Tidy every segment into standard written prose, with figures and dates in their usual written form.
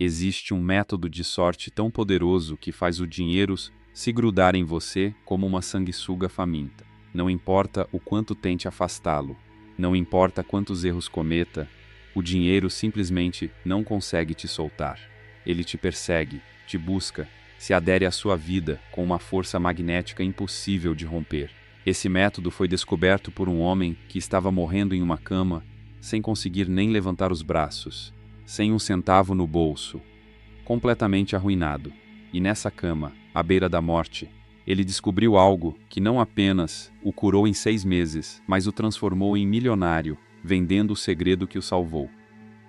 Existe um método de sorte tão poderoso que faz o dinheiro se grudar em você como uma sanguessuga faminta. Não importa o quanto tente afastá-lo, não importa quantos erros cometa, o dinheiro simplesmente não consegue te soltar. Ele te persegue, te busca, se adere à sua vida com uma força magnética impossível de romper. Esse método foi descoberto por um homem que estava morrendo em uma cama, sem conseguir nem levantar os braços, sem um centavo no bolso, completamente arruinado. E nessa cama, à beira da morte, ele descobriu algo que não apenas o curou em 6 meses, mas o transformou em milionário, vendendo o segredo que o salvou.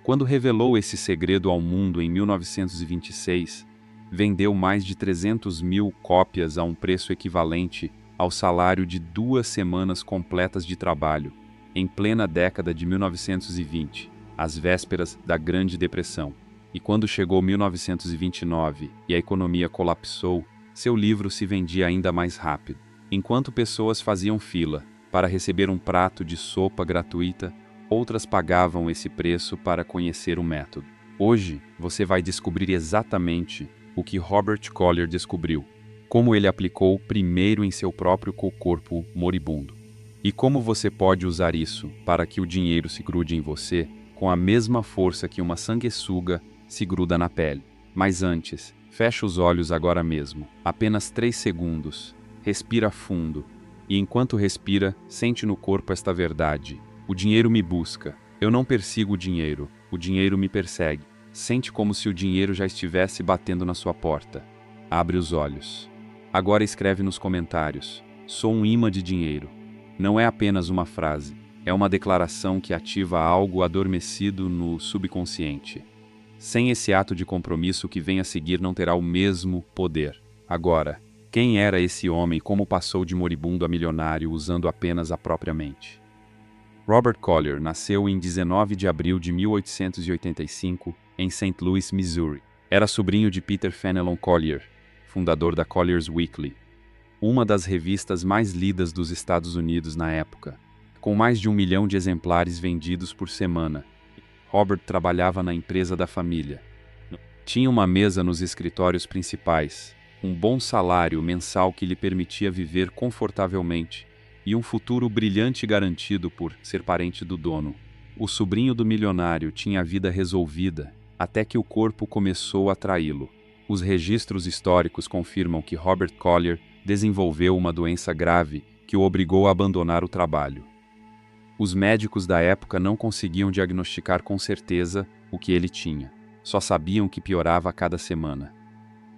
Quando revelou esse segredo ao mundo em 1926, vendeu mais de 300.000 cópias a um preço equivalente ao salário de 2 semanas completas de trabalho, em plena década de 1920, às vésperas da Grande Depressão. E quando chegou 1929 e a economia colapsou, seu livro se vendia ainda mais rápido. Enquanto pessoas faziam fila para receber um prato de sopa gratuita, outras pagavam esse preço para conhecer o método. Hoje, você vai descobrir exatamente o que Robert Collier descobriu, como ele aplicou primeiro em seu próprio corpo moribundo, e como você pode usar isso para que o dinheiro se grude em você com a mesma força que uma sanguessuga se gruda na pele. Mas antes, fecha os olhos agora mesmo, apenas 3 segundos, respira fundo, e enquanto respira, sente no corpo esta verdade: o dinheiro me busca, eu não persigo o dinheiro me persegue. Sente como se o dinheiro já estivesse batendo na sua porta. Abre os olhos. Agora escreve nos comentários: sou um imã de dinheiro. Não é apenas uma frase, é uma declaração que ativa algo adormecido no subconsciente. Sem esse ato de compromisso, o que vem a seguir não terá o mesmo poder. Agora, quem era esse homem e como passou de moribundo a milionário usando apenas a própria mente? Robert Collier nasceu em 19 de abril de 1885 em St. Louis, Missouri. Era sobrinho de Peter Fenelon Collier, fundador da Collier's Weekly, uma das revistas mais lidas dos Estados Unidos na época, com mais de 1 milhão de exemplares vendidos por semana. Robert trabalhava na empresa da família. Tinha uma mesa nos escritórios principais, um bom salário mensal que lhe permitia viver confortavelmente e um futuro brilhante garantido por ser parente do dono. O sobrinho do milionário tinha a vida resolvida até que o corpo começou a traí-lo. Os registros históricos confirmam que Robert Collier desenvolveu uma doença grave que o obrigou a abandonar o trabalho. Os médicos da época não conseguiam diagnosticar com certeza o que ele tinha. Só sabiam que piorava a cada semana.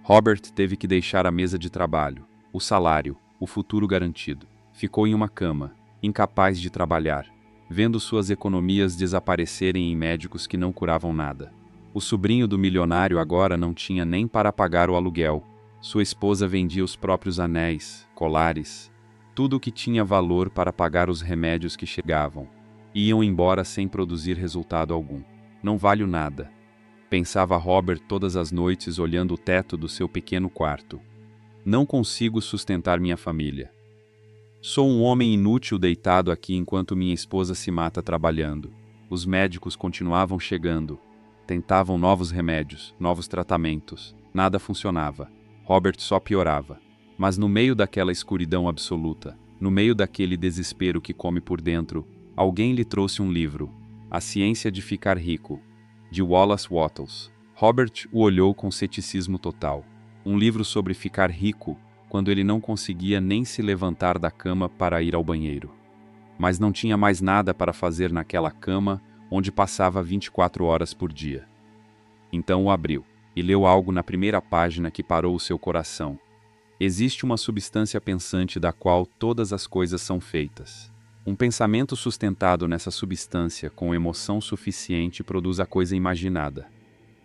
Robert teve que deixar a mesa de trabalho, o salário, o futuro garantido. Ficou em uma cama, incapaz de trabalhar, vendo suas economias desaparecerem em médicos que não curavam nada. O sobrinho do milionário agora não tinha nem para pagar o aluguel. Sua esposa vendia os próprios anéis, colares, tudo o que tinha valor para pagar os remédios que chegavam. Iam embora sem produzir resultado algum. Não valho nada, pensava Robert todas as noites olhando o teto do seu pequeno quarto. Não consigo sustentar minha família. Sou um homem inútil deitado aqui enquanto minha esposa se mata trabalhando. Os médicos continuavam chegando. Tentavam novos remédios, novos tratamentos. Nada funcionava. Robert só piorava. Mas no meio daquela escuridão absoluta, no meio daquele desespero que come por dentro, alguém lhe trouxe um livro, A Ciência de Ficar Rico, de Wallace Wattles. Robert o olhou com ceticismo total. Um livro sobre ficar rico quando ele não conseguia nem se levantar da cama para ir ao banheiro. Mas não tinha mais nada para fazer naquela cama onde passava 24 horas por dia. Então o abriu e leu algo na primeira página que parou o seu coração. Existe uma substância pensante da qual todas as coisas são feitas. Um pensamento sustentado nessa substância com emoção suficiente produz a coisa imaginada.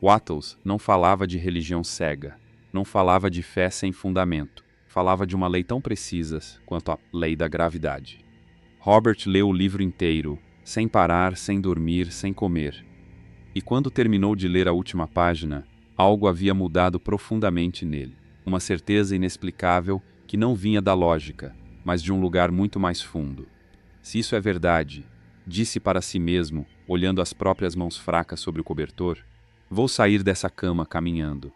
Wattles não falava de religião cega, não falava de fé sem fundamento, falava de uma lei tão precisa quanto a lei da gravidade. Robert leu o livro inteiro, sem parar, sem dormir, sem comer. E quando terminou de ler a última página, algo havia mudado profundamente nele. Uma certeza inexplicável que não vinha da lógica, mas de um lugar muito mais fundo. Se isso é verdade, disse para si mesmo, olhando as próprias mãos fracas sobre o cobertor, Vou sair dessa cama caminhando.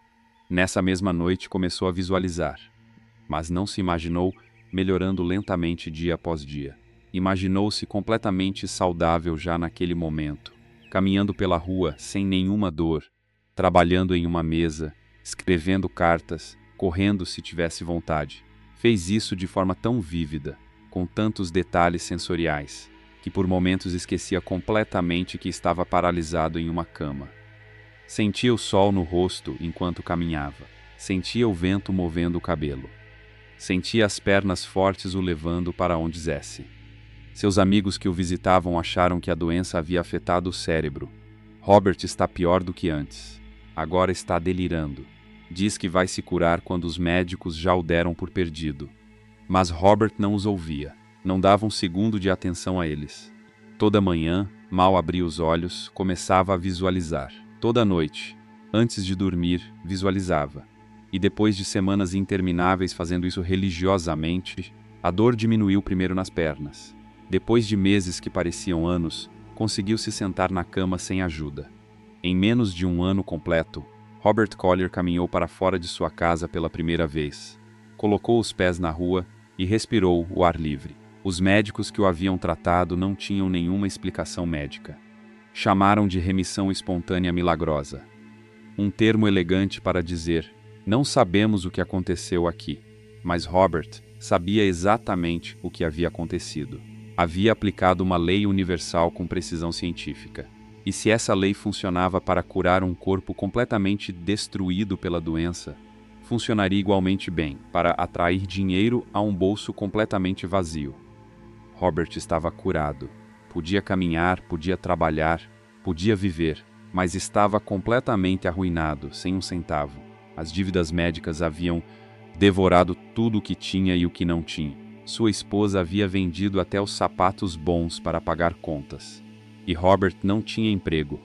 Nessa mesma noite começou a visualizar, mas não se imaginou melhorando lentamente dia após dia. Imaginou-se completamente saudável já naquele momento, caminhando pela rua sem nenhuma dor, trabalhando em uma mesa, escrevendo cartas, correndo se tivesse vontade. Fez isso de forma tão vívida, com tantos detalhes sensoriais, que por momentos esquecia completamente que estava paralisado em uma cama. Sentia o sol no rosto enquanto caminhava. Sentia o vento movendo o cabelo. Sentia as pernas fortes o levando para onde desce. Seus amigos que o visitavam acharam que a doença havia afetado o cérebro. Robert está pior do que antes. Agora está delirando. Diz que vai se curar quando os médicos já o deram por perdido. Mas Robert não os ouvia. Não dava um segundo de atenção a eles. Toda manhã, mal abria os olhos, começava a visualizar. Toda noite, antes de dormir, visualizava. E depois de semanas intermináveis fazendo isso religiosamente, a dor diminuiu primeiro nas pernas. Depois de meses que pareciam anos, conseguiu se sentar na cama sem ajuda. Em menos de um ano completo, Robert Collier caminhou para fora de sua casa pela primeira vez. Colocou os pés na rua e respirou o ar livre. Os médicos que o haviam tratado não tinham nenhuma explicação médica. Chamaram de remissão espontânea milagrosa. Um termo elegante para dizer: não sabemos o que aconteceu aqui, mas Robert sabia exatamente o que havia acontecido. Havia aplicado uma lei universal com precisão científica. E se essa lei funcionava para curar um corpo completamente destruído pela doença, funcionaria igualmente bem para atrair dinheiro a um bolso completamente vazio. Robert estava curado. Podia caminhar, podia trabalhar, podia viver, mas estava completamente arruinado, sem um centavo. As dívidas médicas haviam devorado tudo o que tinha e o que não tinha. Sua esposa havia vendido até os sapatos bons para pagar contas. E Robert não tinha emprego.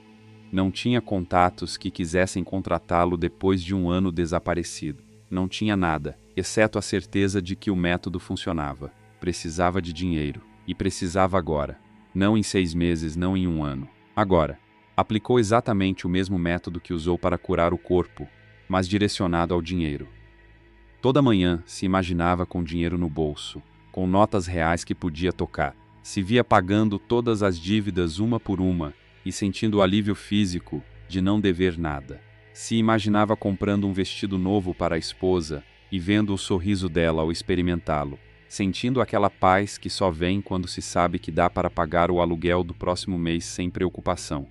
Não tinha contatos que quisessem contratá-lo depois de um ano desaparecido. Não tinha nada, exceto a certeza de que o método funcionava. Precisava de dinheiro. E precisava agora. Não em 6 meses, não em um ano. Agora. Aplicou exatamente o mesmo método que usou para curar o corpo, mas direcionado ao dinheiro. Toda manhã se imaginava com dinheiro no bolso, com notas reais que podia tocar. Se via pagando todas as dívidas uma por uma e sentindo o alívio físico de não dever nada. Se imaginava comprando um vestido novo para a esposa e vendo o sorriso dela ao experimentá-lo, sentindo aquela paz que só vem quando se sabe que dá para pagar o aluguel do próximo mês sem preocupação.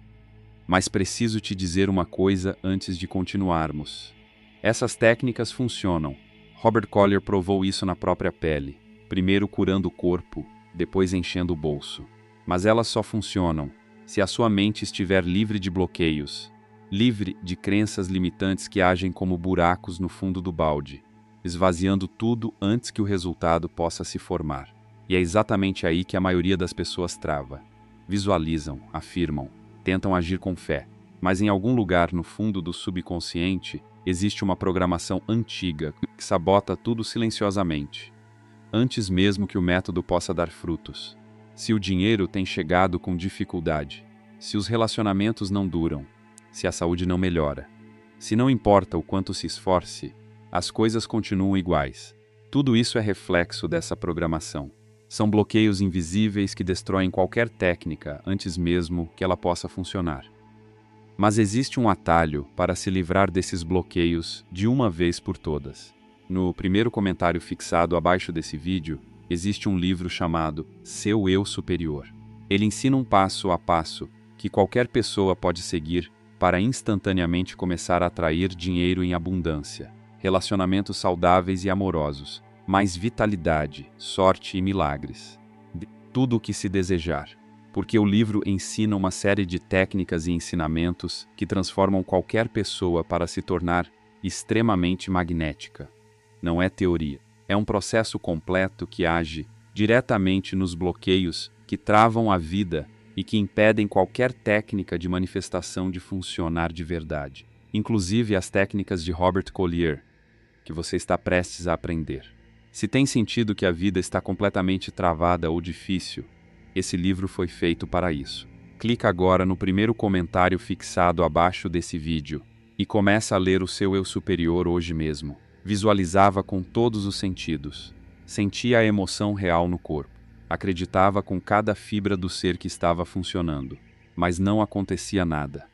Mas preciso te dizer uma coisa antes de continuarmos. Essas técnicas funcionam. Robert Collier provou isso na própria pele, primeiro curando o corpo, depois enchendo o bolso. Mas elas só funcionam se a sua mente estiver livre de bloqueios, livre de crenças limitantes que agem como buracos no fundo do balde, esvaziando tudo antes que o resultado possa se formar. E é exatamente aí que a maioria das pessoas trava. Visualizam, afirmam, tentam agir com fé, mas em algum lugar no fundo do subconsciente existe uma programação antiga que sabota tudo silenciosamente, antes mesmo que o método possa dar frutos. Se o dinheiro tem chegado com dificuldade, se os relacionamentos não duram, se a saúde não melhora, se não importa o quanto se esforce, as coisas continuam iguais. Tudo isso é reflexo dessa programação. São bloqueios invisíveis que destroem qualquer técnica antes mesmo que ela possa funcionar. Mas existe um atalho para se livrar desses bloqueios de uma vez por todas. No primeiro comentário fixado abaixo desse vídeo, existe um livro chamado Seu Eu Superior. Ele ensina um passo a passo que qualquer pessoa pode seguir para instantaneamente começar a atrair dinheiro em abundância, relacionamentos saudáveis e amorosos, mais vitalidade, sorte e milagres. Tudo o que se desejar. Porque o livro ensina uma série de técnicas e ensinamentos que transformam qualquer pessoa para se tornar extremamente magnética. Não é teoria. É um processo completo que age diretamente nos bloqueios que travam a vida e que impedem qualquer técnica de manifestação de funcionar de verdade. Inclusive as técnicas de Robert Collier, que você está prestes a aprender. Se tem sentido que a vida está completamente travada ou difícil, esse livro foi feito para isso. Clica agora no primeiro comentário fixado abaixo desse vídeo e começa a ler o seu eu superior hoje mesmo. Visualizava com todos os sentidos. Sentia a emoção real no corpo. Acreditava com cada fibra do ser que estava funcionando. Mas não acontecia nada.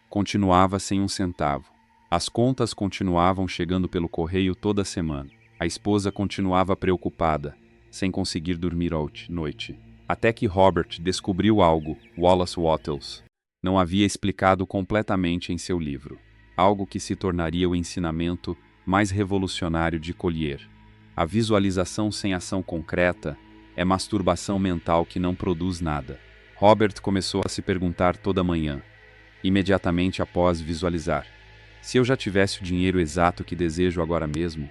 Continuava sem um centavo. As contas continuavam chegando pelo correio toda semana. A esposa continuava preocupada, sem conseguir dormir à noite. Até que Robert descobriu algo, Wallace Wattles não havia explicado completamente em seu livro. Algo que se tornaria o ensinamento mais revolucionário de Collier. A visualização sem ação concreta é masturbação mental que não produz nada. Robert começou a se perguntar toda manhã, imediatamente após visualizar: se eu já tivesse o dinheiro exato que desejo agora mesmo,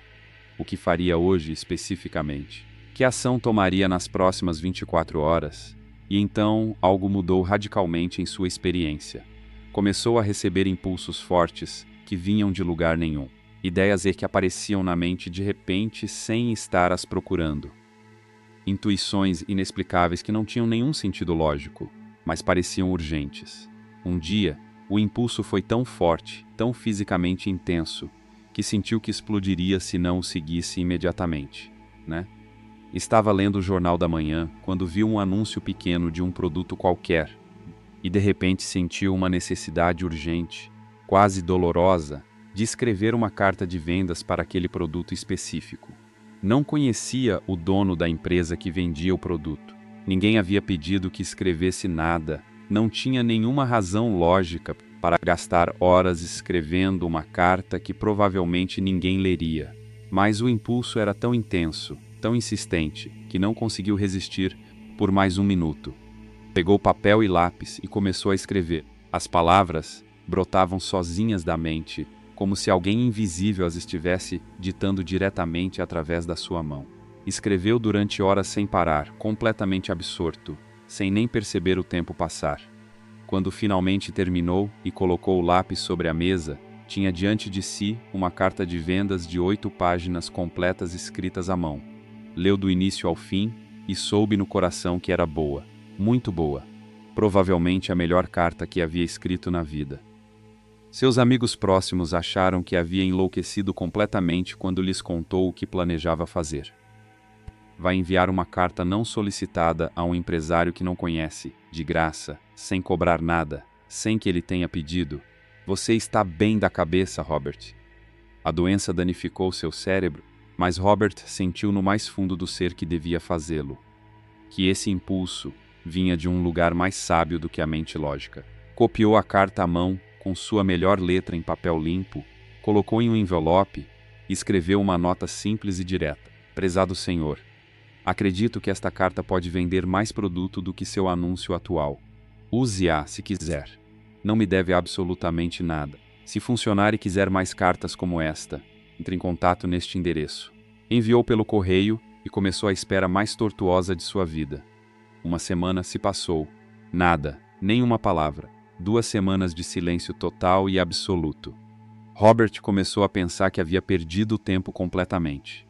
o que faria hoje especificamente? Que ação tomaria nas próximas 24 horas? E então algo mudou radicalmente em sua experiência. Começou a receber impulsos fortes que vinham de lugar nenhum. Ideias que apareciam na mente de repente sem estar as procurando. Intuições inexplicáveis que não tinham nenhum sentido lógico, mas pareciam urgentes. Um dia, o impulso foi tão forte, tão fisicamente intenso, que sentiu que explodiria se não o seguisse imediatamente, né? Estava lendo o Jornal da Manhã quando viu um anúncio pequeno de um produto qualquer e de repente sentiu uma necessidade urgente, quase dolorosa, de escrever uma carta de vendas para aquele produto específico. Não conhecia o dono da empresa que vendia o produto. Ninguém havia pedido que escrevesse nada. Não tinha nenhuma razão lógica para gastar horas escrevendo uma carta que provavelmente ninguém leria. Mas o impulso era tão intenso, tão insistente, que não conseguiu resistir por mais um minuto. Pegou papel e lápis e começou a escrever. As palavras brotavam sozinhas da mente, como se alguém invisível as estivesse ditando diretamente através da sua mão. Escreveu durante horas sem parar, completamente absorto, sem nem perceber o tempo passar. Quando finalmente terminou e colocou o lápis sobre a mesa, tinha diante de si uma carta de vendas de 8 páginas completas escritas à mão. Leu do início ao fim e soube no coração que era boa, muito boa. Provavelmente a melhor carta que havia escrito na vida. Seus amigos próximos acharam que havia enlouquecido completamente quando lhes contou o que planejava fazer. Vai enviar uma carta não solicitada a um empresário que não conhece, de graça, sem cobrar nada, sem que ele tenha pedido. Você está bem da cabeça, Robert. A doença danificou seu cérebro, mas Robert sentiu no mais fundo do ser que devia fazê-lo. Que esse impulso vinha de um lugar mais sábio do que a mente lógica. Copiou a carta à mão, com sua melhor letra em papel limpo, colocou em um envelope e escreveu uma nota simples e direta. Prezado Senhor, acredito que esta carta pode vender mais produto do que seu anúncio atual. Use-a se quiser. Não me deve absolutamente nada. Se funcionar e quiser mais cartas como esta, entre em contato neste endereço. Enviou pelo correio e começou a espera mais tortuosa de sua vida. Uma semana se passou. Nada, nem uma palavra. 2 semanas de silêncio total e absoluto. Robert começou a pensar que havia perdido o tempo completamente.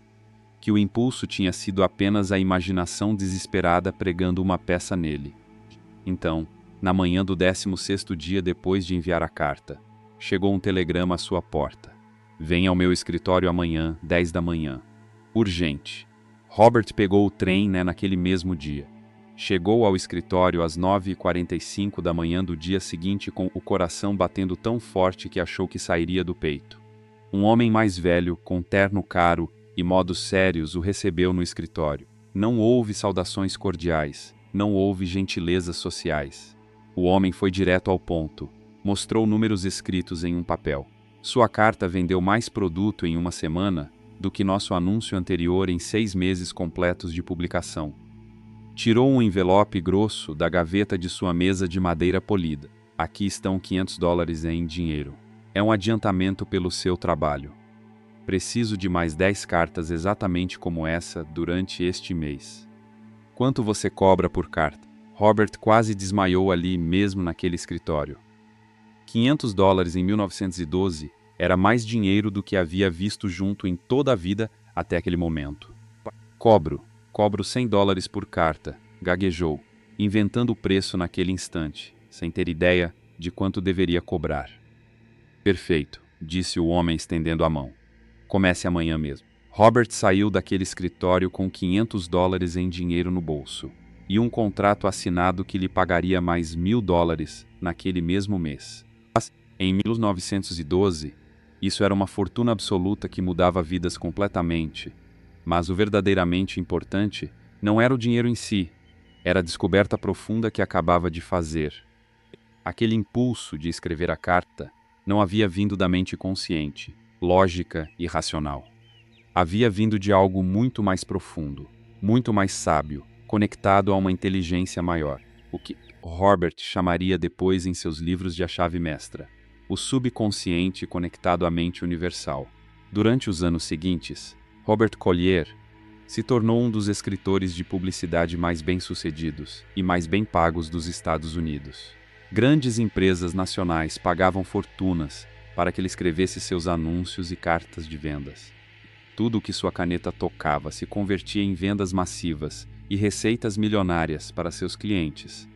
Que o impulso tinha sido apenas a imaginação desesperada pregando uma peça nele. Então, na manhã do 16º dia depois de enviar a carta, chegou um telegrama à sua porta. Venha ao meu escritório amanhã, 10 da manhã. Urgente. Robert pegou o trem naquele mesmo dia. Chegou ao escritório às 9h45 da manhã do dia seguinte com o coração batendo tão forte que achou que sairia do peito. Um homem mais velho, com terno caro e modos sérios o recebeu no escritório. Não houve saudações cordiais, não houve gentilezas sociais. O homem foi direto ao ponto, mostrou números escritos em um papel. Sua carta vendeu mais produto em uma semana do que nosso anúncio anterior em 6 meses completos de publicação. Tirou um envelope grosso da gaveta de sua mesa de madeira polida. Aqui estão $500 em dinheiro. É um adiantamento pelo seu trabalho. Preciso de mais 10 cartas exatamente como essa durante este mês. Quanto você cobra por carta? Robert quase desmaiou ali mesmo naquele escritório. $500 em 1912 era mais dinheiro do que havia visto junto em toda a vida até aquele momento. Cobro $100 por carta, gaguejou. inventando o preço naquele instante, sem ter ideia de quanto deveria cobrar. Perfeito, disse o homem estendendo a mão. Comece amanhã mesmo. Robert saiu daquele escritório com $500 em dinheiro no bolso e um contrato assinado que lhe pagaria mais $1.000 naquele mesmo mês. Em 1912, isso era uma fortuna absoluta que mudava vidas completamente, mas o verdadeiramente importante não era o dinheiro em si, era a descoberta profunda que acabava de fazer. Aquele impulso de escrever a carta não havia vindo da mente consciente, lógica e racional. Havia vindo de algo muito mais profundo, muito mais sábio, conectado a uma inteligência maior, o que Robert chamaria depois em seus livros de A Chave Mestra, o subconsciente conectado à mente universal. Durante os anos seguintes, Robert Collier se tornou um dos escritores de publicidade mais bem-sucedidos e mais bem pagos dos Estados Unidos. Grandes empresas nacionais pagavam fortunas para que ele escrevesse seus anúncios e cartas de vendas. Tudo o que sua caneta tocava se convertia em vendas massivas e receitas milionárias para seus clientes.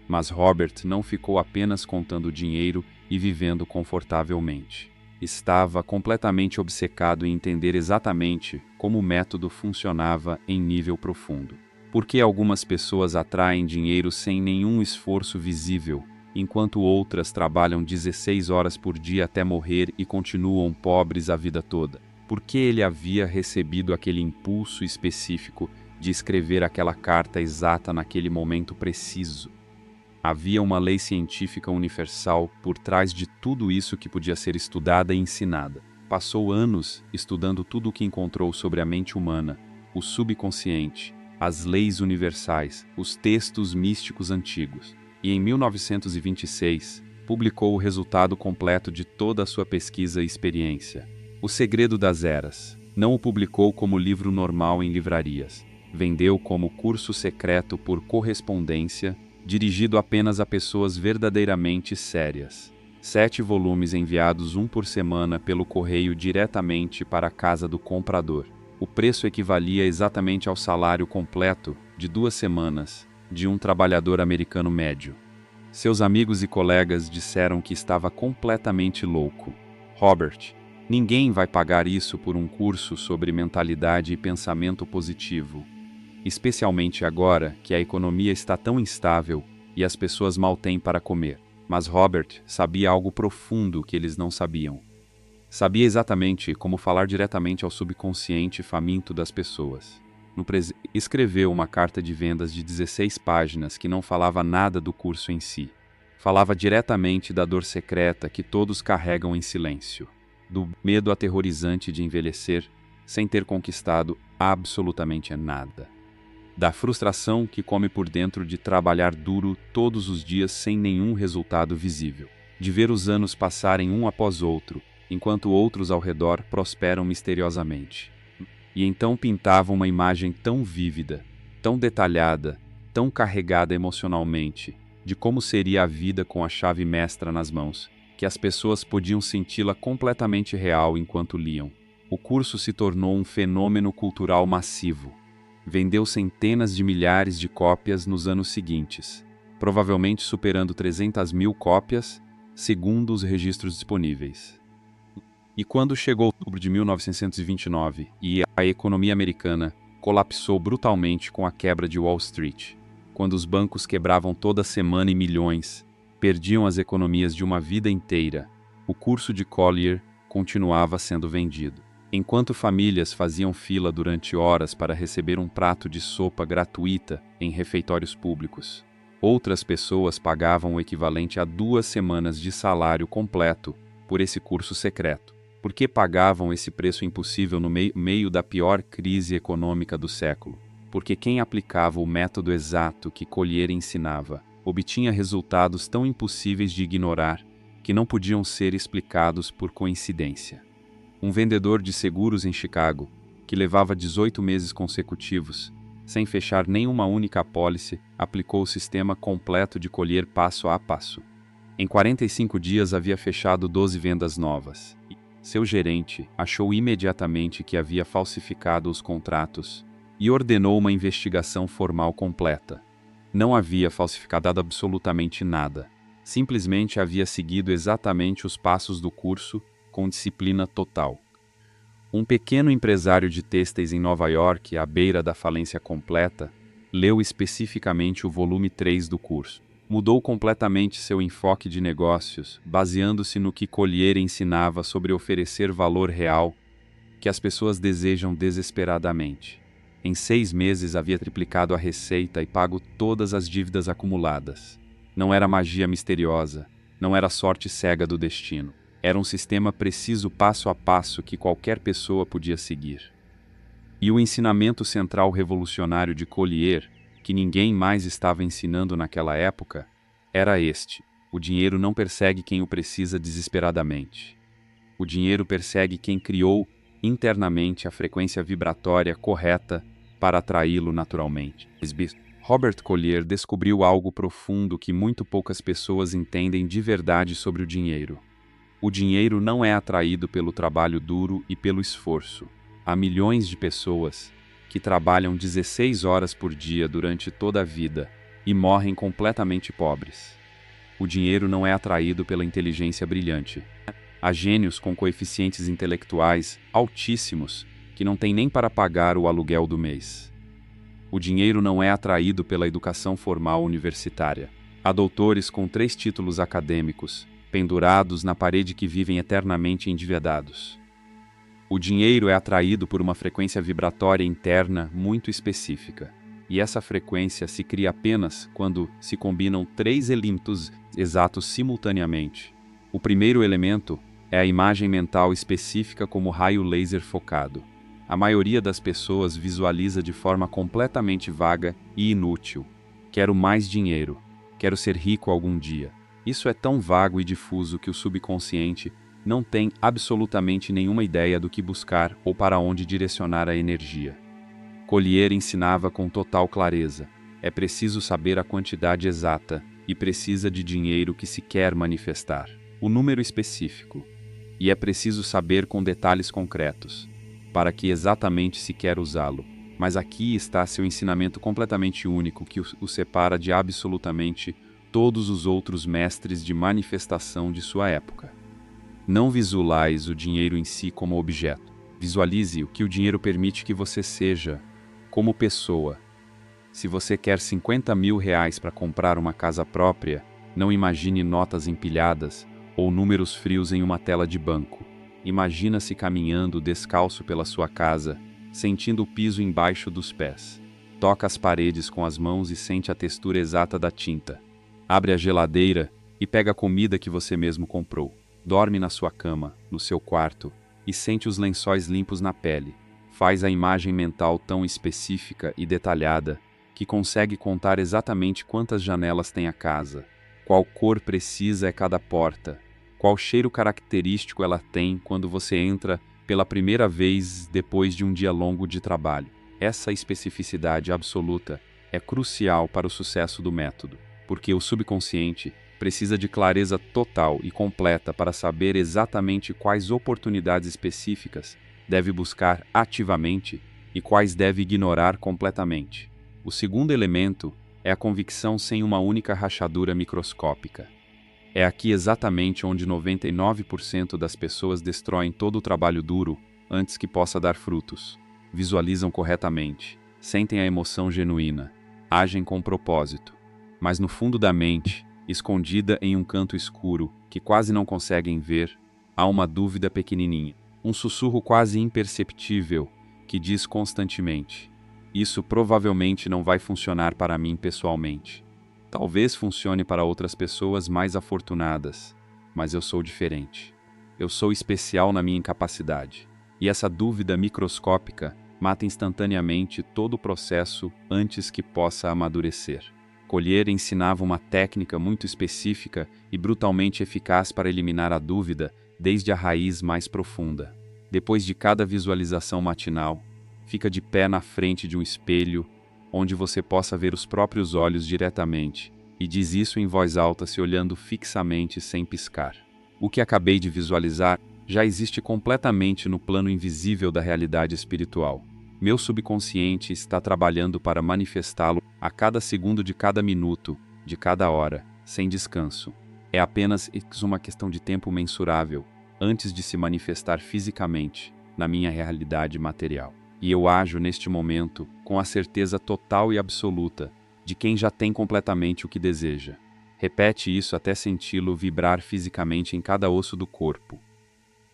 Mas Robert não ficou apenas contando dinheiro e vivendo confortavelmente. Estava completamente obcecado em entender exatamente como o método funcionava em nível profundo. Por que algumas pessoas atraem dinheiro sem nenhum esforço visível, enquanto outras trabalham 16 horas por dia até morrer e continuam pobres a vida toda? Por que ele havia recebido aquele impulso específico de escrever aquela carta exata naquele momento preciso? Havia uma lei científica universal por trás de tudo isso que podia ser estudada e ensinada. Passou anos estudando tudo o que encontrou sobre a mente humana, o subconsciente, as leis universais, os textos místicos antigos. E em 1926, publicou o resultado completo de toda a sua pesquisa e experiência. O Segredo das Eras. Não o publicou como livro normal em livrarias. Vendeu como curso secreto por correspondência, dirigido apenas a pessoas verdadeiramente sérias. 7 volumes enviados um por semana pelo correio diretamente para a casa do comprador. O preço equivalia exatamente ao salário completo de 2 semanas de um trabalhador americano médio. Seus amigos e colegas disseram que estava completamente louco. Robert, ninguém vai pagar isso por um curso sobre mentalidade e pensamento positivo. Especialmente agora que a economia está tão instável e as pessoas mal têm para comer. Mas Robert sabia algo profundo que eles não sabiam. Sabia exatamente como falar diretamente ao subconsciente faminto das pessoas. Escreveu uma carta de vendas de 16 páginas que não falava nada do curso em si. Falava diretamente da dor secreta que todos carregam em silêncio, do medo aterrorizante de envelhecer sem ter conquistado absolutamente nada. Da frustração que come por dentro de trabalhar duro todos os dias sem nenhum resultado visível, de ver os anos passarem um após outro, enquanto outros ao redor prosperam misteriosamente. E então pintava uma imagem tão vívida, tão detalhada, tão carregada emocionalmente, de como seria a vida com a chave mestra nas mãos, que as pessoas podiam senti-la completamente real enquanto liam. O curso se tornou um fenômeno cultural massivo. Vendeu centenas de milhares de cópias nos anos seguintes, provavelmente superando 300.000 cópias, segundo os registros disponíveis. E quando chegou outubro de 1929 e a economia americana colapsou brutalmente com a quebra de Wall Street, quando os bancos quebravam toda semana e milhões, perdiam as economias de uma vida inteira, o curso de Collier continuava sendo vendido. Enquanto famílias faziam fila durante horas para receber um prato de sopa gratuita em refeitórios públicos, outras pessoas pagavam o equivalente a 2 semanas de salário completo por esse curso secreto. Por que pagavam esse preço impossível no meio da pior crise econômica do século? Porque quem aplicava o método exato que Collier ensinava obtinha resultados tão impossíveis de ignorar que não podiam ser explicados por coincidência. Um vendedor de seguros em Chicago, que levava 18 meses consecutivos, sem fechar nenhuma única apólice, aplicou o sistema completo de Collier passo a passo. Em 45 dias havia fechado 12 vendas novas. Seu gerente achou imediatamente que havia falsificado os contratos e ordenou uma investigação formal completa. Não havia falsificado absolutamente nada. Simplesmente havia seguido exatamente os passos do curso com disciplina total. Um pequeno empresário de têxteis em Nova York, à beira da falência completa, leu especificamente o volume 3 do curso. Mudou completamente seu enfoque de negócios, baseando-se no que Collier ensinava sobre oferecer valor real que as pessoas desejam desesperadamente. Em 6 meses havia triplicado a receita e pago todas as dívidas acumuladas. Não era magia misteriosa, não era sorte cega do destino. Era um sistema preciso passo a passo que qualquer pessoa podia seguir. E o ensinamento central revolucionário de Collier, que ninguém mais estava ensinando naquela época, era este: o dinheiro não persegue quem o precisa desesperadamente. O dinheiro persegue quem criou internamente a frequência vibratória correta para atraí-lo naturalmente. Robert Collier descobriu algo profundo que muito poucas pessoas entendem de verdade sobre o dinheiro. O dinheiro não é atraído pelo trabalho duro e pelo esforço. Há milhões de pessoas que trabalham 16 horas por dia durante toda a vida e morrem completamente pobres. O dinheiro não é atraído pela inteligência brilhante. Há gênios com coeficientes intelectuais altíssimos que não têm nem para pagar o aluguel do mês. O dinheiro não é atraído pela educação formal universitária. Há doutores com 3 títulos acadêmicos pendurados na parede que vivem eternamente endividados. O dinheiro é atraído por uma frequência vibratória interna muito específica, e essa frequência se cria apenas quando se combinam 3 elementos exatos simultaneamente. O primeiro elemento é a imagem mental específica como raio laser focado. A maioria das pessoas visualiza de forma completamente vaga e inútil: quero mais dinheiro, quero ser rico algum dia. Isso é tão vago e difuso que o subconsciente não tem absolutamente nenhuma ideia do que buscar ou para onde direcionar a energia. Collier ensinava com total clareza: é preciso saber a quantidade exata e precisa de dinheiro que se quer manifestar, o número específico, e é preciso saber com detalhes concretos, para que exatamente se quer usá-lo. Mas aqui está seu ensinamento completamente único que o separa de absolutamente todos os outros mestres de manifestação de sua época. Não visualize o dinheiro em si como objeto. Visualize o que o dinheiro permite que você seja, como pessoa. Se você quer 50 mil reais para comprar uma casa própria, não imagine notas empilhadas ou números frios em uma tela de banco. Imagina-se caminhando descalço pela sua casa, sentindo o piso embaixo dos pés. Toca as paredes com as mãos e sente a textura exata da tinta. Abre a geladeira e pega a comida que você mesmo comprou. Dorme na sua cama, no seu quarto, e sente os lençóis limpos na pele. Faz a imagem mental tão específica e detalhada que consegue contar exatamente quantas janelas tem a casa, qual cor precisa é cada porta, qual cheiro característico ela tem quando você entra pela primeira vez depois de um dia longo de trabalho. Essa especificidade absoluta é crucial para o sucesso do método, porque o subconsciente precisa de clareza total e completa para saber exatamente quais oportunidades específicas deve buscar ativamente e quais deve ignorar completamente. O segundo elemento é a convicção sem uma única rachadura microscópica. É aqui exatamente onde 99% das pessoas destroem todo o trabalho duro antes que possa dar frutos. Visualizam corretamente, sentem a emoção genuína, agem com propósito. Mas no fundo da mente, escondida em um canto escuro que quase não conseguem ver, há uma dúvida pequenininha, um sussurro quase imperceptível que diz constantemente: isso provavelmente não vai funcionar para mim pessoalmente. Talvez funcione para outras pessoas mais afortunadas, mas eu sou diferente. Eu sou especial na minha incapacidade. E essa dúvida microscópica mata instantaneamente todo o processo antes que possa amadurecer. Collier ensinava uma técnica muito específica e brutalmente eficaz para eliminar a dúvida desde a raiz mais profunda. Depois de cada visualização matinal, fica de pé na frente de um espelho onde você possa ver os próprios olhos diretamente e diz isso em voz alta, se olhando fixamente sem piscar. O que acabei de visualizar já existe completamente no plano invisível da realidade espiritual. Meu subconsciente está trabalhando para manifestá-lo a cada segundo de cada minuto, de cada hora, sem descanso. É apenas uma questão de tempo mensurável, antes de se manifestar fisicamente, na minha realidade material. E eu ajo neste momento com a certeza total e absoluta de quem já tem completamente o que deseja. Repete isso até senti-lo vibrar fisicamente em cada osso do corpo.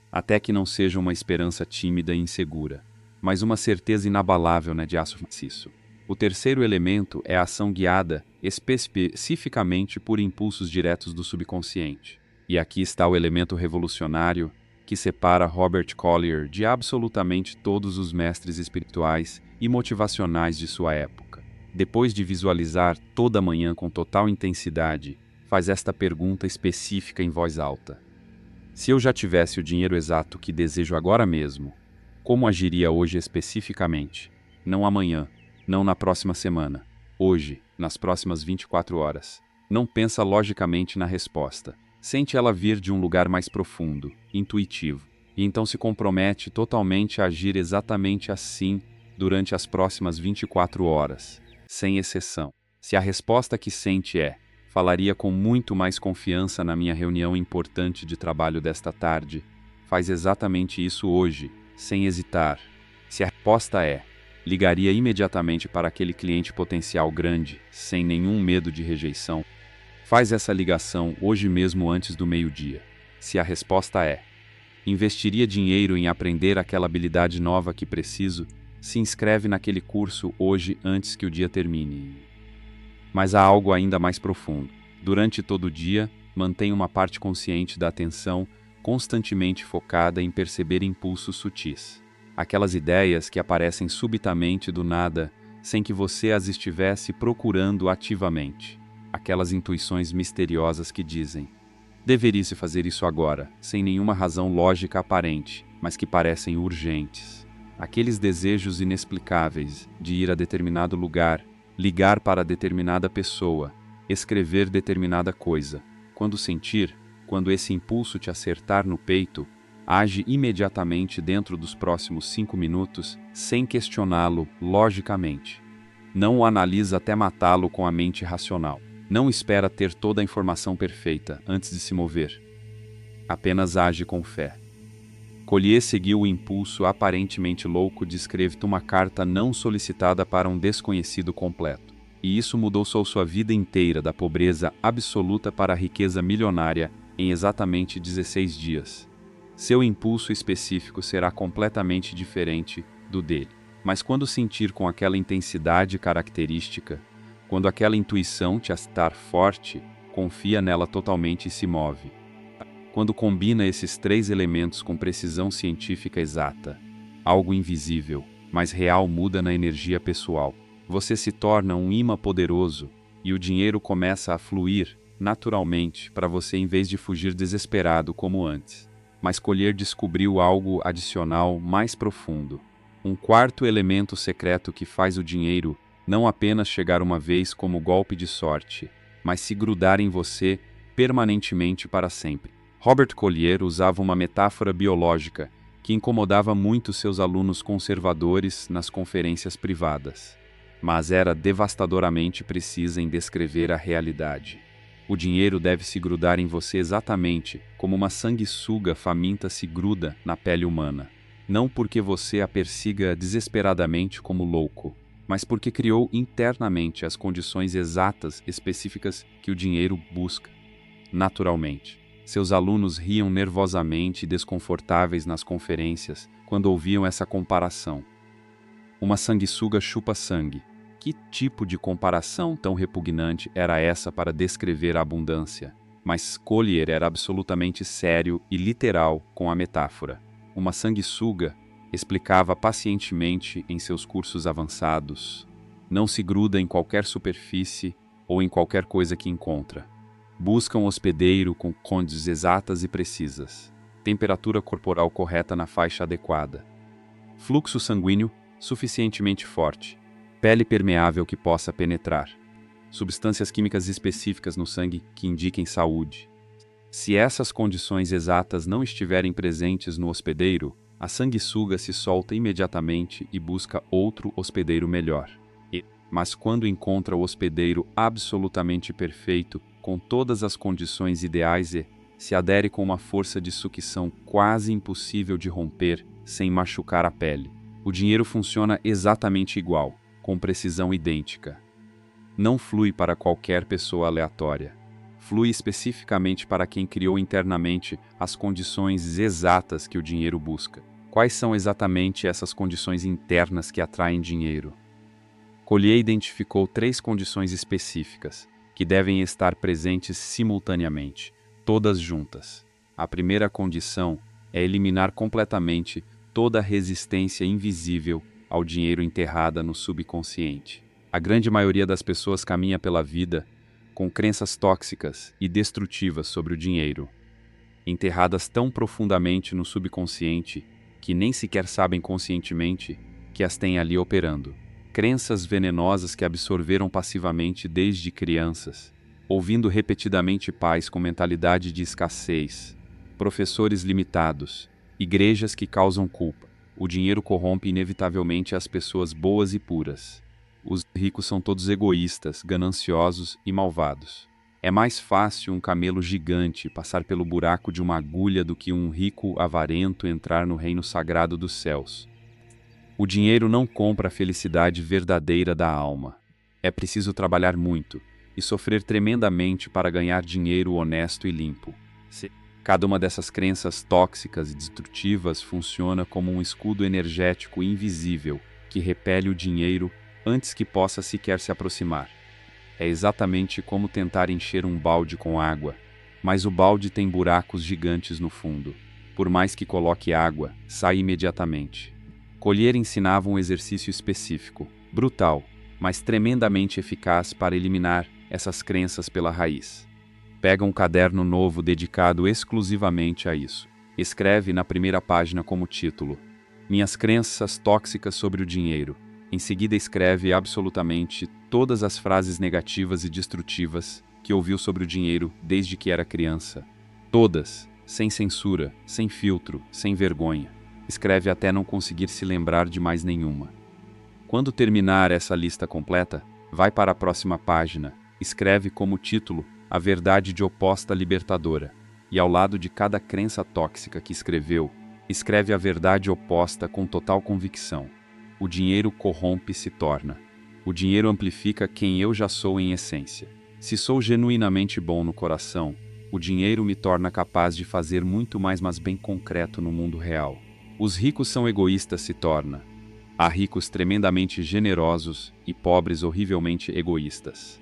Até que não seja uma esperança tímida e insegura, mas uma certeza inabalável, de aço maciço. O terceiro elemento é a ação guiada especificamente por impulsos diretos do subconsciente. E aqui está o elemento revolucionário que separa Robert Collier de absolutamente todos os mestres espirituais e motivacionais de sua época. Depois de visualizar toda manhã com total intensidade, faz esta pergunta específica em voz alta. Se eu já tivesse o dinheiro exato que desejo agora mesmo, como agiria hoje especificamente? Não amanhã, não na próxima semana, hoje, nas próximas 24 horas. Não pensa logicamente na resposta. Sente ela vir de um lugar mais profundo, intuitivo, e então se compromete totalmente a agir exatamente assim durante as próximas 24 horas, sem exceção. Se a resposta que sente é: falaria com muito mais confiança na minha reunião importante de trabalho desta tarde, faz exatamente isso hoje, sem hesitar. Se a resposta é: ligaria imediatamente para aquele cliente potencial grande, sem nenhum medo de rejeição, faz essa ligação hoje mesmo antes do meio-dia. Se a resposta é: investiria dinheiro em aprender aquela habilidade nova que preciso, se inscreve naquele curso hoje antes que o dia termine. Mas há algo ainda mais profundo. Durante todo o dia, mantenha uma parte consciente da atenção constantemente focada em perceber impulsos sutis. Aquelas ideias que aparecem subitamente do nada, sem que você as estivesse procurando ativamente. Aquelas intuições misteriosas que dizem: deveria-se fazer isso agora, sem nenhuma razão lógica aparente, mas que parecem urgentes. Aqueles desejos inexplicáveis de ir a determinado lugar, ligar para determinada pessoa, escrever determinada coisa. Quando sentir, quando esse impulso te acertar no peito, age imediatamente dentro dos próximos 5 minutos, sem questioná-lo logicamente. Não o analisa até matá-lo com a mente racional. Não espera ter toda a informação perfeita antes de se mover. Apenas age com fé. Collier seguiu o impulso aparentemente louco de escrever uma carta não solicitada para um desconhecido completo. E isso mudou sua vida inteira da pobreza absoluta para a riqueza milionária em exatamente 16 dias. Seu impulso específico será completamente diferente do dele. Mas quando sentir com aquela intensidade característica, quando aquela intuição te estar forte, confia nela totalmente e se move. Quando combina esses 3 elementos com precisão científica exata, algo invisível, mas real muda na energia pessoal. Você se torna um imã poderoso e o dinheiro começa a fluir naturalmente para você em vez de fugir desesperado como antes. Mas Collier descobriu algo adicional mais profundo. Um quarto elemento secreto que faz o dinheiro não apenas chegar uma vez como golpe de sorte, mas se grudar em você permanentemente para sempre. Robert Collier usava uma metáfora biológica que incomodava muito seus alunos conservadores nas conferências privadas, mas era devastadoramente precisa em descrever a realidade. O dinheiro deve se grudar em você exatamente como uma sanguessuga faminta se gruda na pele humana. Não porque você a persiga desesperadamente como louco, mas porque criou internamente as condições exatas específicas que o dinheiro busca, naturalmente. Seus alunos riam nervosamente e desconfortáveis nas conferências quando ouviam essa comparação. Uma sanguessuga chupa sangue. Que tipo de comparação tão repugnante era essa para descrever a abundância? Mas Collier era absolutamente sério e literal com a metáfora. Uma sanguessuga, explicava pacientemente em seus cursos avançados, não se gruda em qualquer superfície ou em qualquer coisa que encontra. Busca um hospedeiro com condições exatas e precisas, temperatura corporal correta na faixa adequada, fluxo sanguíneo suficientemente forte, pele permeável que possa penetrar, substâncias químicas específicas no sangue que indiquem saúde. Se essas condições exatas não estiverem presentes no hospedeiro, A sanguessuga se solta imediatamente e busca outro hospedeiro melhor. Mas quando encontra o hospedeiro absolutamente perfeito, com todas as condições ideais se adere com uma força de sucção quase impossível de romper sem machucar a pele. O dinheiro funciona exatamente igual, com precisão idêntica. Não flui para qualquer pessoa aleatória. Flui especificamente para quem criou internamente as condições exatas que o dinheiro busca. Quais são exatamente essas condições internas que atraem dinheiro? Collier identificou 3 condições específicas, que devem estar presentes simultaneamente, todas juntas. A primeira condição é eliminar completamente toda a resistência invisível ao dinheiro enterrada no subconsciente. A grande maioria das pessoas caminha pela vida com crenças tóxicas e destrutivas sobre o dinheiro, enterradas tão profundamente no subconsciente que nem sequer sabem conscientemente que as têm ali operando. Crenças venenosas que absorveram passivamente desde crianças, ouvindo repetidamente pais com mentalidade de escassez, professores limitados, igrejas que causam culpa. O dinheiro corrompe inevitavelmente as pessoas boas e puras. Os ricos são todos egoístas, gananciosos e malvados. É mais fácil um camelo gigante passar pelo buraco de uma agulha do que um rico avarento entrar no reino sagrado dos céus. O dinheiro não compra a felicidade verdadeira da alma. É preciso trabalhar muito e sofrer tremendamente para ganhar dinheiro honesto e limpo. Cada uma dessas crenças tóxicas e destrutivas funciona como um escudo energético invisível que repele o dinheiro antes que possa sequer se aproximar. É exatamente como tentar encher um balde com água, mas o balde tem buracos gigantes no fundo. Por mais que coloque água, sai imediatamente. Collier ensinava um exercício específico, brutal, mas tremendamente eficaz para eliminar essas crenças pela raiz. Pega um caderno novo dedicado exclusivamente a isso. Escreve na primeira página como título: Minhas crenças tóxicas sobre o dinheiro. Em seguida escreve absolutamente todas as frases negativas e destrutivas que ouviu sobre o dinheiro desde que era criança. Todas, sem censura, sem filtro, sem vergonha. Escreve até não conseguir se lembrar de mais nenhuma. Quando terminar essa lista completa, vai para a próxima página, escreve como título A Verdade de Oposta Libertadora, e ao lado de cada crença tóxica que escreveu, escreve a verdade oposta com total convicção. O dinheiro corrompe e se torna. O dinheiro amplifica quem eu já sou em essência. Se sou genuinamente bom no coração, o dinheiro me torna capaz de fazer muito mais, mas bem concreto no mundo real. Os ricos são egoístas, se torna. Há ricos tremendamente generosos e pobres horrivelmente egoístas.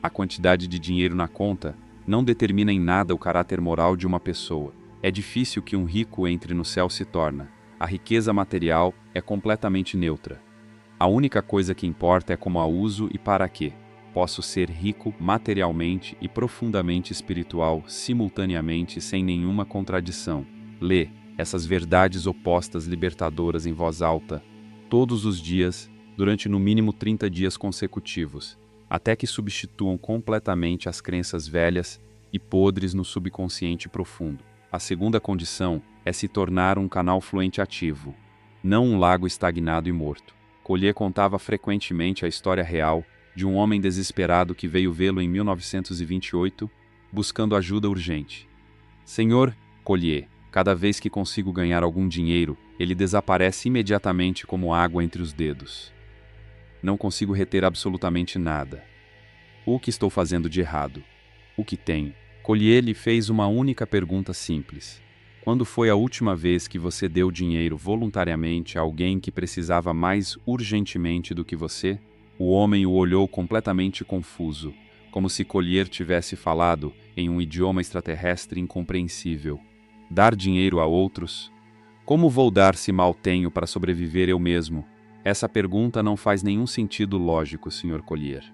A quantidade de dinheiro na conta não determina em nada o caráter moral de uma pessoa. É difícil que um rico entre no céu, se torna. A riqueza material é completamente neutra. A única coisa que importa é como a uso e para quê. Posso ser rico materialmente e profundamente espiritual simultaneamente sem nenhuma contradição. Lê essas verdades opostas libertadoras em voz alta, todos os dias, durante no mínimo 30 dias consecutivos, até que substituam completamente as crenças velhas e podres no subconsciente profundo. A segunda condição é se tornar um canal fluente ativo, não um lago estagnado e morto. Collier contava frequentemente a história real de um homem desesperado que veio vê-lo em 1928, buscando ajuda urgente. Senhor Collier, cada vez que consigo ganhar algum dinheiro, ele desaparece imediatamente como água entre os dedos. Não consigo reter absolutamente nada. O que estou fazendo de errado? O que tenho? Collier lhe fez uma única pergunta simples. Quando foi a última vez que você deu dinheiro voluntariamente a alguém que precisava mais urgentemente do que você? O homem o olhou completamente confuso, como se Collier tivesse falado em um idioma extraterrestre incompreensível. Dar dinheiro a outros? Como vou dar se mal tenho para sobreviver eu mesmo? Essa pergunta não faz nenhum sentido lógico, Sr. Collier.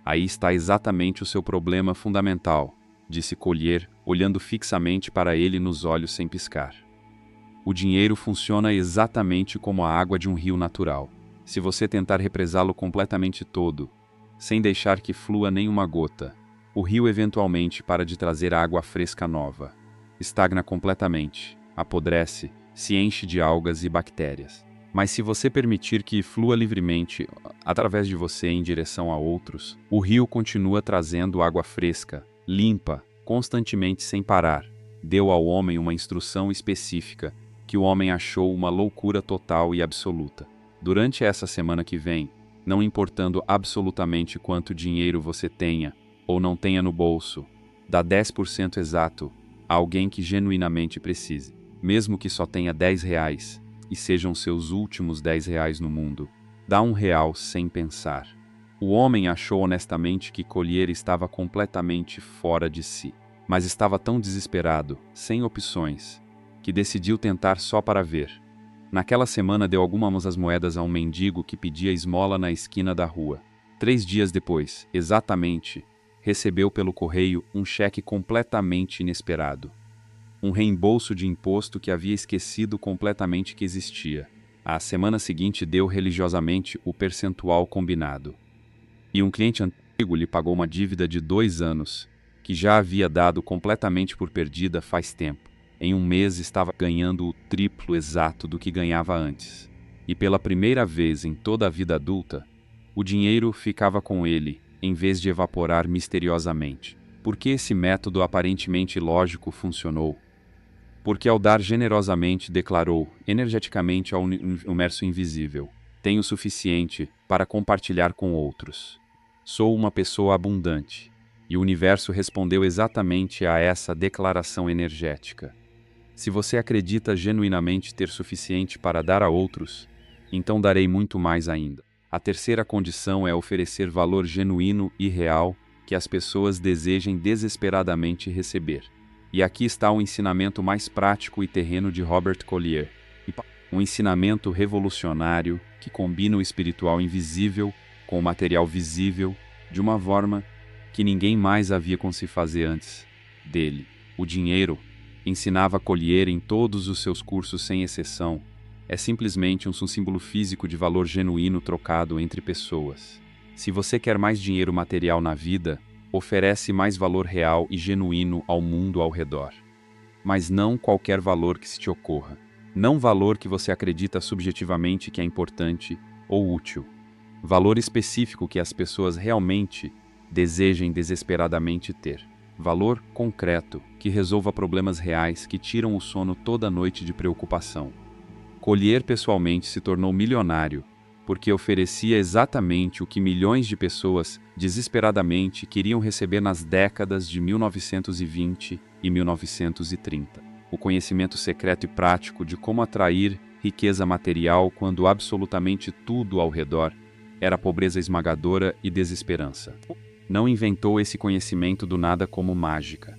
Aí está exatamente o seu problema fundamental, disse Collier, olhando fixamente para ele nos olhos sem piscar. O dinheiro funciona exatamente como a água de um rio natural. Se você tentar represá-lo completamente todo, sem deixar que flua nenhuma gota, o rio eventualmente para de trazer água fresca nova. Estagna completamente, apodrece se enche de algas e bactérias. Mas se você permitir que flua livremente através de você em direção a outros, o rio continua trazendo água fresca, limpa, constantemente sem parar. Deu ao homem uma instrução específica que o homem achou uma loucura total e absoluta. Durante essa semana que vem, não importando absolutamente quanto dinheiro você tenha ou não tenha no bolso, dá 10% exato a alguém que genuinamente precise. Mesmo que só tenha R$ 10 e sejam seus últimos R$ 10 no mundo, dá R$ 1 sem pensar. O homem achou honestamente que colher estava completamente fora de si, mas estava tão desesperado, sem opções, que decidiu tentar só para ver. Naquela semana deu algumas moedas a um mendigo que pedia esmola na esquina da rua. 3 dias depois, exatamente, recebeu pelo correio um cheque completamente inesperado. Um reembolso de imposto que havia esquecido completamente que existia. A semana seguinte deu religiosamente o percentual combinado. E um cliente antigo lhe pagou uma dívida de 2 anos, que já havia dado completamente por perdida faz tempo. Em um mês estava ganhando o triplo exato do que ganhava antes. E pela primeira vez em toda a vida adulta, o dinheiro ficava com ele, em vez de evaporar misteriosamente. Por que esse método aparentemente ilógico funcionou? Porque ao dar generosamente declarou, energeticamente ao universo invisível, tenho o suficiente para compartilhar com outros. Sou uma pessoa abundante. E o universo respondeu exatamente a essa declaração energética. Se você acredita genuinamente ter suficiente para dar a outros, então darei muito mais ainda. A terceira condição é oferecer valor genuíno e real que as pessoas desejem desesperadamente receber. E aqui está o ensinamento mais prático e terreno de Robert Collier. Um ensinamento revolucionário que combina o espiritual invisível com o material visível de uma forma que ninguém mais havia conseguido fazer antes dele. O dinheiro, ensinava Collier em todos os seus cursos sem exceção, é simplesmente um símbolo físico de valor genuíno trocado entre pessoas. Se você quer mais dinheiro material na vida, oferece mais valor real e genuíno ao mundo ao redor. Mas não qualquer valor que se te ocorra. Não valor que você acredita subjetivamente que é importante ou útil. Valor específico que as pessoas realmente desejem desesperadamente ter. Valor concreto que resolva problemas reais que tiram o sono toda noite de preocupação. Collier pessoalmente se tornou milionário porque oferecia exatamente o que milhões de pessoas desesperadamente queriam receber nas décadas de 1920 e 1930. O conhecimento secreto e prático de como atrair riqueza material quando absolutamente tudo ao redor era pobreza esmagadora e desesperança. Não inventou esse conhecimento do nada como mágica.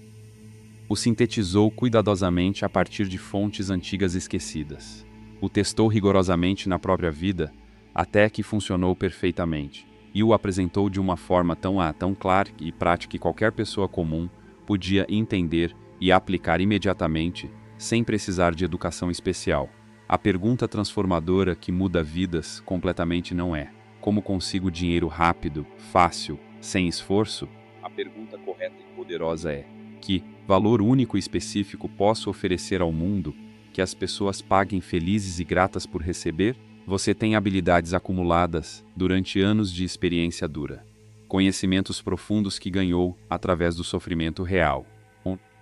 O sintetizou cuidadosamente a partir de fontes antigas esquecidas. O testou rigorosamente na própria vida, até que funcionou perfeitamente, e o apresentou de uma forma tão clara e prática que qualquer pessoa comum podia entender e aplicar imediatamente, sem precisar de educação especial. A pergunta transformadora que muda vidas completamente não é: como consigo dinheiro rápido, fácil, sem esforço? A pergunta correta e poderosa é: que valor único e específico posso oferecer ao mundo que as pessoas paguem felizes e gratas por receber? Você tem habilidades acumuladas durante anos de experiência dura, conhecimentos profundos que ganhou através do sofrimento real,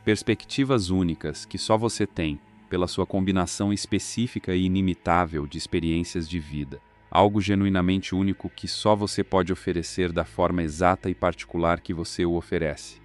perspectivas únicas que só você tem pela sua combinação específica e inimitável de experiências de vida, algo genuinamente único que só você pode oferecer da forma exata e particular que você o oferece.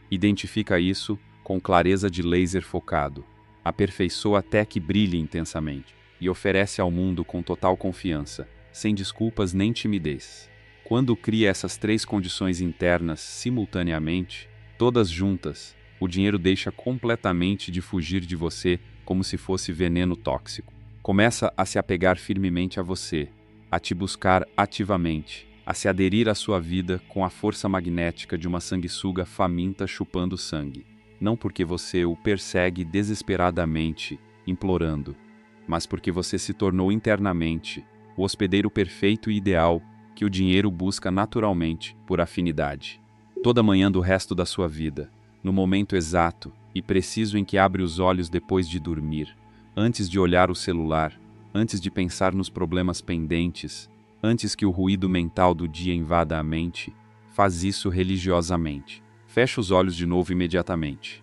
Identifica isso com clareza de laser focado, aperfeiçoa até que brilhe intensamente e oferece ao mundo com total confiança, sem desculpas nem timidez. Quando cria essas 3 condições internas simultaneamente, todas juntas, o dinheiro deixa completamente de fugir de você como se fosse veneno tóxico. Começa a se apegar firmemente a você, a te buscar ativamente, a se aderir à sua vida com a força magnética de uma sanguessuga faminta chupando sangue. Não porque você o persegue desesperadamente, implorando, mas porque você se tornou internamente o hospedeiro perfeito e ideal que o dinheiro busca naturalmente por afinidade. Toda manhã do resto da sua vida, no momento exato e preciso em que abre os olhos depois de dormir, Antes de olhar o celular, antes de pensar nos problemas pendentes, antes que o ruído mental do dia invada a mente, faz isso religiosamente. Fecha os olhos de novo imediatamente.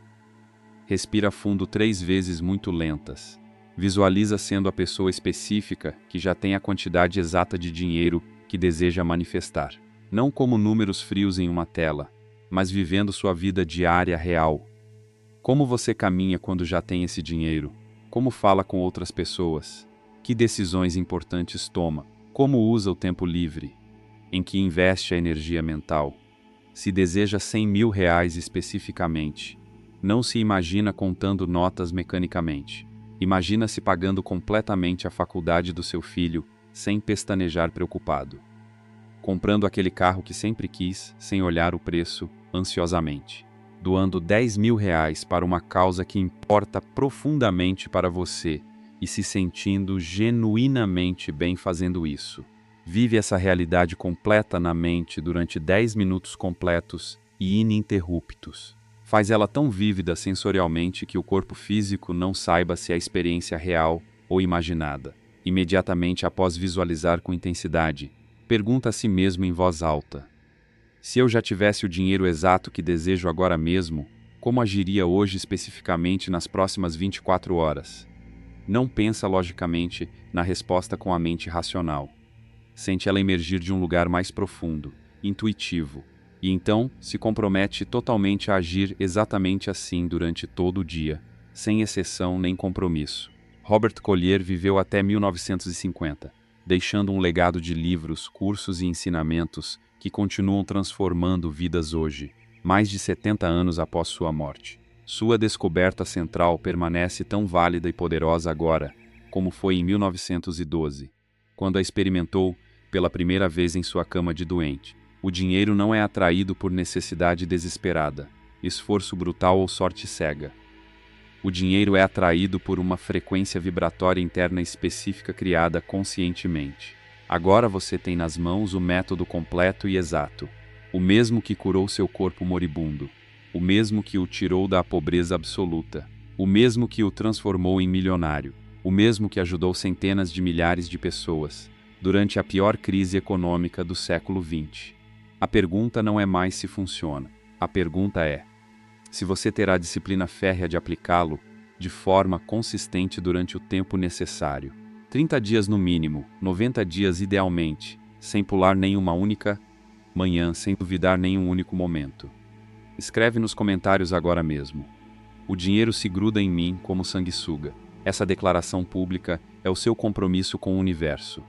Respira fundo 3 vezes muito lentas. Visualiza sendo a pessoa específica que já tem a quantidade exata de dinheiro que deseja manifestar. Não como números frios em uma tela, mas vivendo sua vida diária real. Como você caminha quando já tem esse dinheiro? Como fala com outras pessoas? Que decisões importantes toma? Como usa o tempo livre? Em que investe a energia mental? Se deseja 100 mil reais especificamente, não se imagina contando notas mecanicamente. Imagina-se pagando completamente a faculdade do seu filho, sem pestanejar preocupado. Comprando aquele carro que sempre quis, sem olhar o preço, ansiosamente. Doando 10 mil reais para uma causa que importa profundamente para você e se sentindo genuinamente bem fazendo isso. Vive essa realidade completa na mente durante 10 minutos completos e ininterruptos. Faz ela tão vívida sensorialmente que o corpo físico não saiba se é experiência real ou imaginada. Imediatamente após visualizar com intensidade, pergunta a si mesmo em voz alta: se eu já tivesse o dinheiro exato que desejo agora mesmo, como agiria hoje especificamente nas próximas 24 horas? Não pensa logicamente na resposta com a mente racional. Sente ela emergir de um lugar mais profundo, intuitivo, e então se compromete totalmente a agir exatamente assim durante todo o dia, sem exceção nem compromisso. Robert Collier viveu até 1950, deixando um legado de livros, cursos e ensinamentos que continuam transformando vidas hoje, mais de 70 anos após sua morte. Sua descoberta central permanece tão válida e poderosa agora, como foi em 1912, quando a experimentou pela primeira vez em sua cama de doente. O dinheiro não é atraído por necessidade desesperada, esforço brutal ou sorte cega. O dinheiro é atraído por uma frequência vibratória interna específica criada conscientemente. Agora você tem nas mãos o método completo e exato, o mesmo que curou seu corpo moribundo, o mesmo que o tirou da pobreza absoluta, o mesmo que o transformou em milionário, o mesmo que ajudou centenas de milhares de pessoas durante a pior crise econômica do século XX. A pergunta não é mais se funciona. A pergunta é se você terá a disciplina férrea de aplicá-lo de forma consistente durante o tempo necessário. 30 dias no mínimo, 90 dias idealmente, sem pular nenhuma única manhã, sem duvidar nenhum único momento. Escreve nos comentários agora mesmo: o dinheiro se gruda em mim como sanguessuga. Essa declaração pública é o seu compromisso com o universo.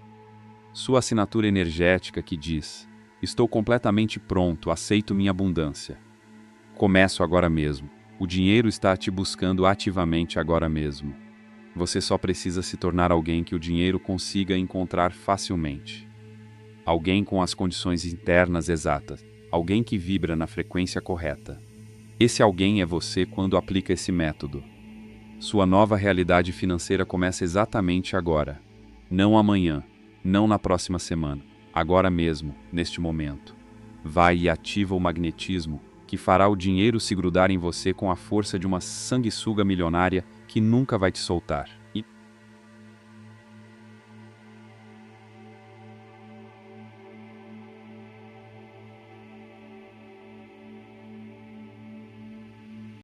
Sua assinatura energética que diz: estou completamente pronto, aceito minha abundância. Começo agora mesmo. O dinheiro está te buscando ativamente agora mesmo. Você só precisa se tornar alguém que o dinheiro consiga encontrar facilmente. Alguém com as condições internas exatas. Alguém que vibra na frequência correta. Esse alguém é você quando aplica esse método. Sua nova realidade financeira começa exatamente agora. Não amanhã, não na próxima semana. Agora mesmo, neste momento. Vai e ativa o magnetismo que fará o dinheiro se grudar em você com a força de uma sanguessuga milionária que nunca vai te soltar.